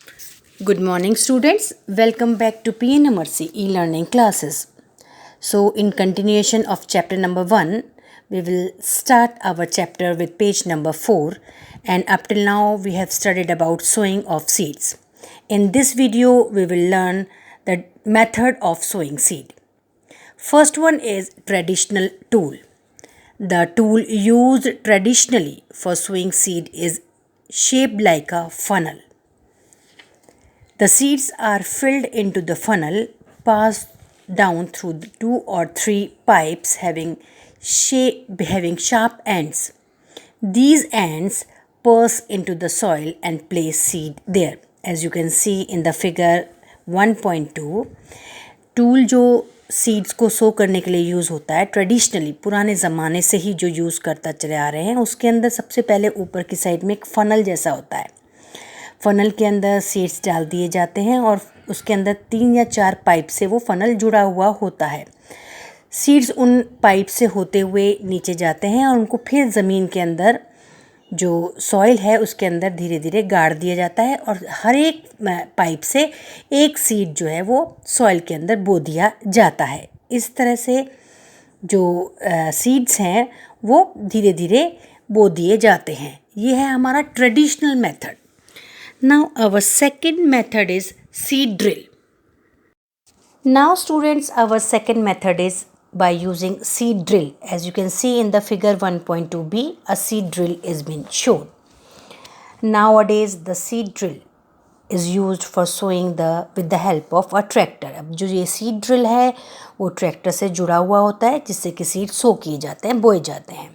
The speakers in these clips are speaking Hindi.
Good morning, students. Welcome back to PNMRC e-learning classes. So, in continuation of chapter number 1, we will start our chapter with page number 4, and up till now we have studied about sowing of seeds. In this video, we will learn the method of sowing seed. First one is traditional tool. The tool used traditionally for sowing seed is shaped like a funnel. The seeds are filled into the funnel, passed down through 2 or 3 pipes having sharp ends. These ends pass into the soil and place seed there. As you can see in the figure 1.2, tool जो सीड्स को सो करने के लिए यूज़ होता है ट्रेडिशनली पुराने ज़माने से ही जो यूज़ करता चले आ रहे हैं, उसके अंदर सबसे पहले ऊपर की साइड में एक फ़नल जैसा होता है। फ़नल के अंदर सीड्स डाल दिए जाते हैं और उसके अंदर 3 या 4 पाइप से वो फ़नल जुड़ा हुआ होता है। सीड्स उन पाइप से होते हुए नीचे जाते हैं और उनको फिर ज़मीन के अंदर जो सॉइल है उसके अंदर धीरे धीरे गाड़ दिया जाता है और हर एक पाइप से एक सीड जो है वो सॉइल के अंदर बो दिया जाता है। इस तरह से जो सीड्स हैं वो धीरे धीरे बो दिए जाते हैं। ये है हमारा traditional method. Now our second method is seed drill. Now students, our second method is by using seed drill. As you can see in the figure 1.2b, a seed drill is being shown. Nowadays the seed drill is used for sowing with the help of a tractor. अब जो ये seed drill है वो ट्रैक्टर से जुड़ा हुआ होता है जिससे कि सीड सो किए जाते हैं, बोए जाते हैं।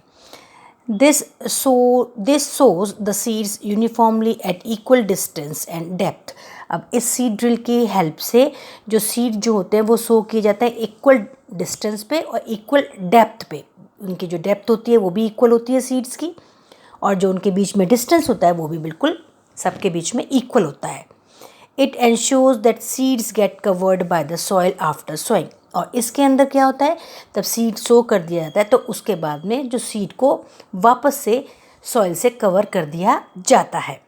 This sows the seeds uniformly at equal distance and depth. अब इस सीड ड्रिल की हेल्प से जो सीड जो होते हैं वो सो किए जाते हैं इक्वल डिस्टेंस पे और इक्वल डेप्थ पे। उनकी जो डेप्थ होती है वो भी इक्वल होती है सीड्स की, और जो उनके बीच में डिस्टेंस होता है वो भी बिल्कुल सबके बीच में इक्वल होता है। It ensures that seeds get covered by the soil after sowing. और इसके अंदर क्या होता है, तब सीड सो कर दिया जाता है तो उसके बाद में जो सीड को वापस से सॉइल से कवर कर दिया जाता है।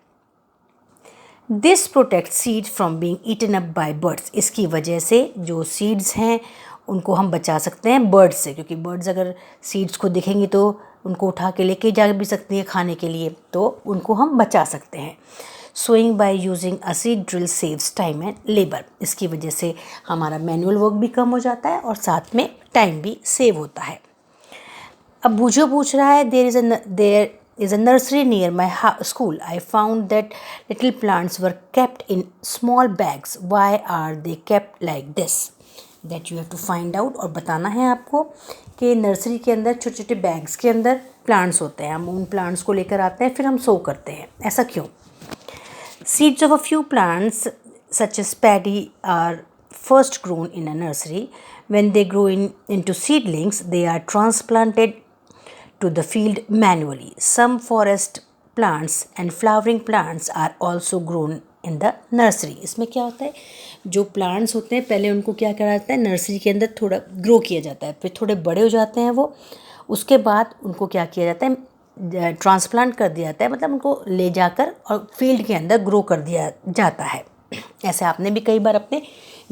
This protect seed from being eaten up by birds. इसकी वजह से जो सीड्स हैं उनको हम बचा सकते हैं बर्ड्स से, क्योंकि बर्ड्स अगर सीड्स को दिखेंगी तो उनको उठा के लेके जा भी सकती हैं खाने के लिए, तो उनको हम बचा सकते हैं। Sowing by using a seed drill saves time and labour. इसकी वजह से हमारा मैनुअल वर्क भी कम हो जाता है और साथ में टाइम भी सेव होता है। अब मुझे पूछ रहा है, there is a nursery near my school. I found that little plants were kept in small bags. Why are they kept like this? That you have to find out. और बताना है आपको कि नर्सरी के अंदर छोटे छोटे बैग्स के अंदर प्लांट्स होते हैं, हम उन प्लांट्स को लेकर आते हैं फिर हम सो करते हैं, ऐसा क्यों? Seeds of a few plants such as paddy are first grown in a nursery. When they grow into seedlings, they are transplanted to the field manually. Some forest plants and flowering plants are also grown in the nursery. इसमें क्या होता है, जो प्लांट्स होते हैं पहले उनको क्या करा जाता है, नर्सरी के अंदर थोड़ा ग्रो किया जाता है, फिर थोड़े बड़े हो जाते हैं वो, उसके बाद उनको क्या किया जाता है, ट्रांसप्लांट कर दिया जाता है, मतलब उनको ले जाकर और फील्ड के अंदर ग्रो कर दिया जाता है। ऐसे आपने भी कई बार अपने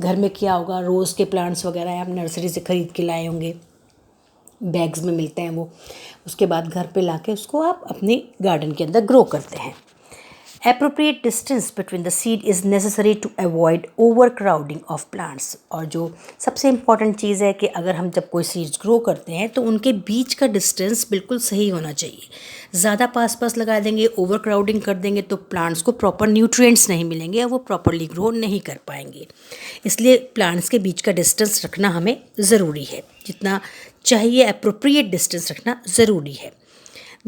घर में किया होगा, रोज़ के प्लांट्स वगैरह आप नर्सरी से ख़रीद के लाए होंगे, बैग्स में मिलते हैं वो, उसके बाद घर पे लाके उसको आप अपने गार्डन के अंदर ग्रो करते हैं। Appropriate distance between the seed is necessary to avoid overcrowding of plants. और जो सबसे इम्पॉर्टेंट चीज़ है कि अगर हम जब कोई सीड्स ग्रो करते हैं तो उनके बीच का डिस्टेंस बिल्कुल सही होना चाहिए। ज़्यादा पास पास लगा देंगे, ओवरक्राउडिंग कर देंगे तो प्लांट्स को प्रॉपर न्यूट्रिएंट्स नहीं मिलेंगे और वो प्रॉपरली ग्रो नहीं कर पाएंगे। इसलिए प्लांट्स के बीच का डिस्टेंस रखना हमें ज़रूरी है, जितना चाहिए अप्रोप्रिएट डिस्टेंस रखना ज़रूरी है।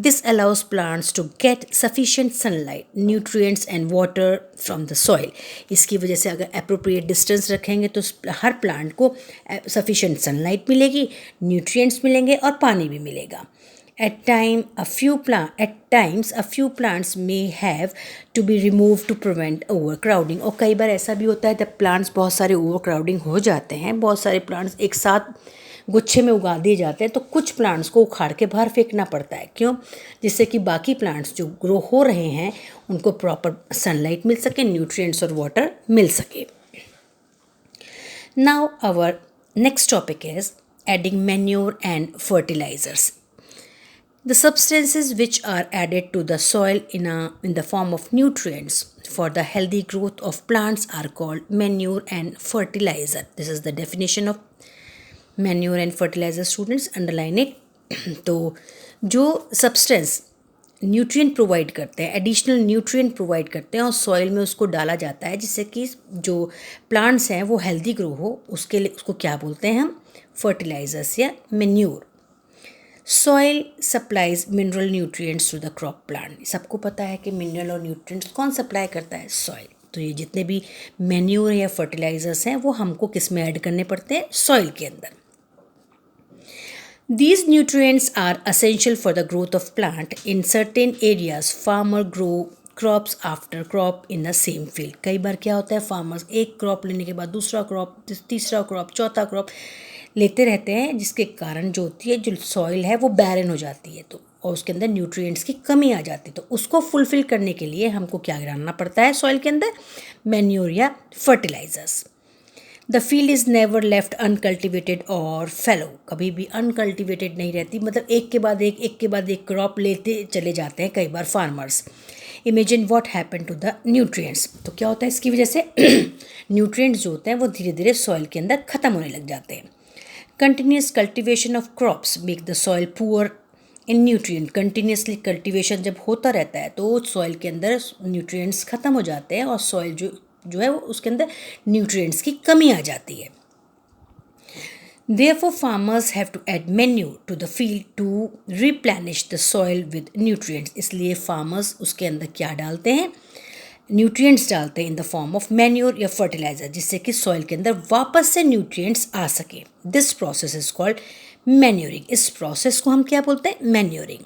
This allows plants to get sufficient sunlight, nutrients and water from the soil. इसकी वजह से अगर appropriate distance रखेंगे तो हर प्लांट को sufficient sunlight मिलेगी, nutrients मिलेंगे और पानी भी मिलेगा। At times a few plants may have to be removed to prevent overcrowding. और कई बार ऐसा भी होता है जब प्लांट्स बहुत सारे overcrowding हो जाते हैं, बहुत सारे प्लांट्स एक साथ गुच्छे में उगा दिए जाते हैं, तो कुछ प्लांट्स को उखाड़ के बाहर फेंकना पड़ता है। क्यों? जिससे कि बाकी प्लांट्स जो ग्रो हो रहे हैं उनको प्रॉपर सनलाइट मिल सके, न्यूट्रिएंट्स और वाटर मिल सके। Now our next topic is adding manure and fertilizers. The substances which are added to the soil in the form of nutrients for the healthy growth of plants are called manure and fertilizer. This is the definition of manure and fertilizer. Students, underline it. तो जो सब्सटेंस न्यूट्रिएंट प्रोवाइड करते हैं, एडिशनल न्यूट्रिएंट प्रोवाइड करते हैं और सॉइल में उसको डाला जाता है जिससे कि जो प्लांट्स हैं वो हेल्दी ग्रो हो, उसके लिए उसको क्या बोलते हैं हम? फर्टिलाइजर्स या manure. Soil supplies mineral nutrients to the crop plant. सबको पता है कि मिनरल और न्यूट्रिएंट्स कौन सप्लाई करता है? सॉइल। तो ये जितने भी मेन्योर या फर्टिलाइजर्स हैं वो हमको किस में ऐड करने पड़ते हैं? सॉइल के अंदर। These nutrients are essential for the growth of plant. In certain areas, farmer grow crops after crop in the same field. कई बार क्या होता है, फार्मर्स एक क्रॉप लेने के बाद दूसरा क्रॉप, तीसरा क्रॉप, चौथा क्रॉप लेते रहते हैं, जिसके कारण जो होती है जो सॉइल है वो बैरन हो जाती है, तो और उसके अंदर न्यूट्रिएंट्स की कमी आ जाती है। तो उसको फुलफिल करने के लिए हमको क्या डालना पड़ता है सॉइल के अंदर? मैन्योर या fertilizers. The field is never left uncultivated और फेलो। कभी भी अनकल्टिवेटेड नहीं रहती, मतलब एक के बाद एक क्रॉप लेते चले जाते हैं कई बार farmers. Imagine what happen to the nutrients. तो क्या होता है इसकी वजह से? न्यूट्रिएंट्स जो होते हैं वो धीरे धीरे सॉइल के अंदर ख़त्म होने लग जाते हैं। Continuous cultivation of crops make the soil poor in nutrient. Continuously cultivation जब होता रहता है तो सॉइल के अंदर न्यूट्रिएंट्स ख़त्म हो जाते हैं और सॉइल जो है वो उसके अंदर न्यूट्रिएंट्स की कमी आ जाती है। Therefore, farmers have to add manure to the field to replenish the soil with nutrients. इसलिए farmers उसके अंदर क्या डालते हैं? न्यूट्रिएंट्स डालते हैं in the form of manure या फर्टिलाइजर, जिससे कि सॉइल के अंदर वापस से न्यूट्रिएंट्स आ सके। This process is called manuring. इस प्रोसेस को हम क्या बोलते हैं? मैन्योरिंग।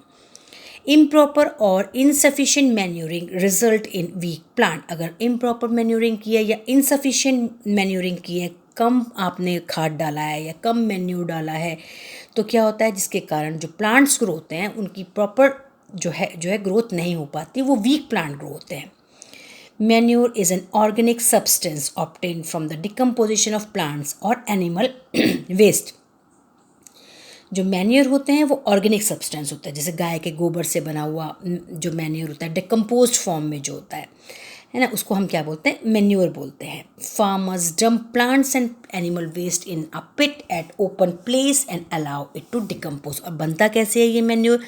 इम्प्रॉपर और insufficient manuring result in weak plant. अगर इम्प्रॉपर मैन्योरिंग की है या इनसफिशिएंट मैन्योरिंग की है, कम आपने खाद डाला है या कम मैन्योर डाला है, तो क्या होता है जिसके कारण जो प्लांट्स ग्रो होते हैं उनकी प्रॉपर जो है ग्रोथ नहीं हो पाती, वो वीक प्लांट ग्रो होते हैं। Manure is an organic substance obtained from the decomposition of plants और एनिमल वेस्ट। जो मैन्योर होते हैं वो ऑर्गेनिक सब्सटेंस होता है, जैसे गाय के गोबर से बना हुआ जो मैन्योर होता है डिकम्पोज्ड फॉर्म में जो होता है ना, उसको हम क्या बोलते हैं? मैन्योर बोलते हैं। Farmers dump plants and animal waste in a pit at open place and allow it to decompose. और बनता कैसे है ये मैन्योर?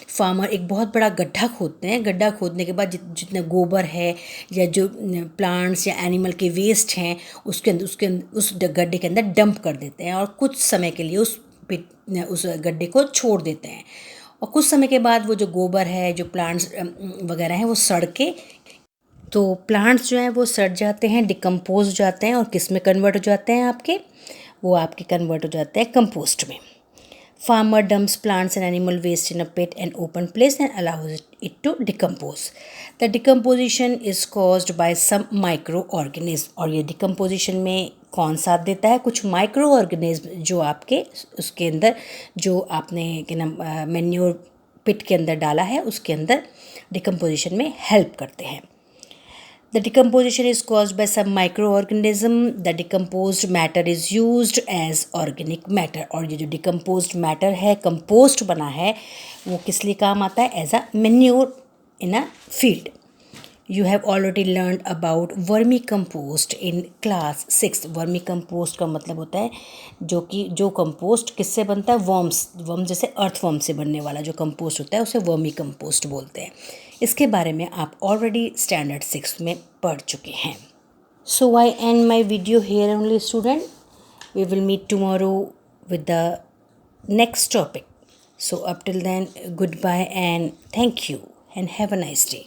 फार्मर एक बहुत बड़ा गड्ढा खोदते हैं, गड्ढा खोदने के बाद जितना गोबर है या जो प्लांट्स या एनिमल के वेस्ट हैं उस गड्ढे के अंदर डंप कर देते हैं और कुछ समय के लिए उस गड्ढे को छोड़ देते हैं। और कुछ समय के बाद वो जो गोबर है, जो प्लांट्स वगैरह हैं, वो सड़ के, तो प्लांट्स जो हैं वो सड़ जाते हैं, डिकम्पोज हो जाते हैं और किस में कन्वर्ट हो जाते हैं आपके? वो आपके कन्वर्ट हो जाते हैं कंपोस्ट में। Farmer dumps plants and animal waste in a pit and open place and allows it to decompose. The decomposition is caused by some micro organism. और ये डिकम्पोजिशन में कौन साथ देता है? कुछ माइक्रो ऑर्गेनिज्म जो आपके उसके अंदर जो आपने मैन्योर पिट के अंदर डाला है उसके अंदर डिकम्पोजिशन में हेल्प करते हैं। The decomposition is caused by some microorganism. The decomposed matter is used as organic matter. और ये जो decomposed matter है, compost बना है, वो किस लिए काम आता है? As a manure in a field. You have already learned about vermicompost in class 6. vermicompost का मतलब होता है जो कंपोस्ट किससे बनता है? वर्म जैसे अर्थवर्म से बनने वाला जो कंपोस्ट होता है उसे वर्मीकम्पोस्ट बोलते हैं। इसके बारे में आप ऑलरेडी स्टैंडर्ड 6 में पढ़ चुके हैं। So I end my video here only student. We will meet tomorrow with the next topic. So up till then, goodbye and thank you and have a nice day.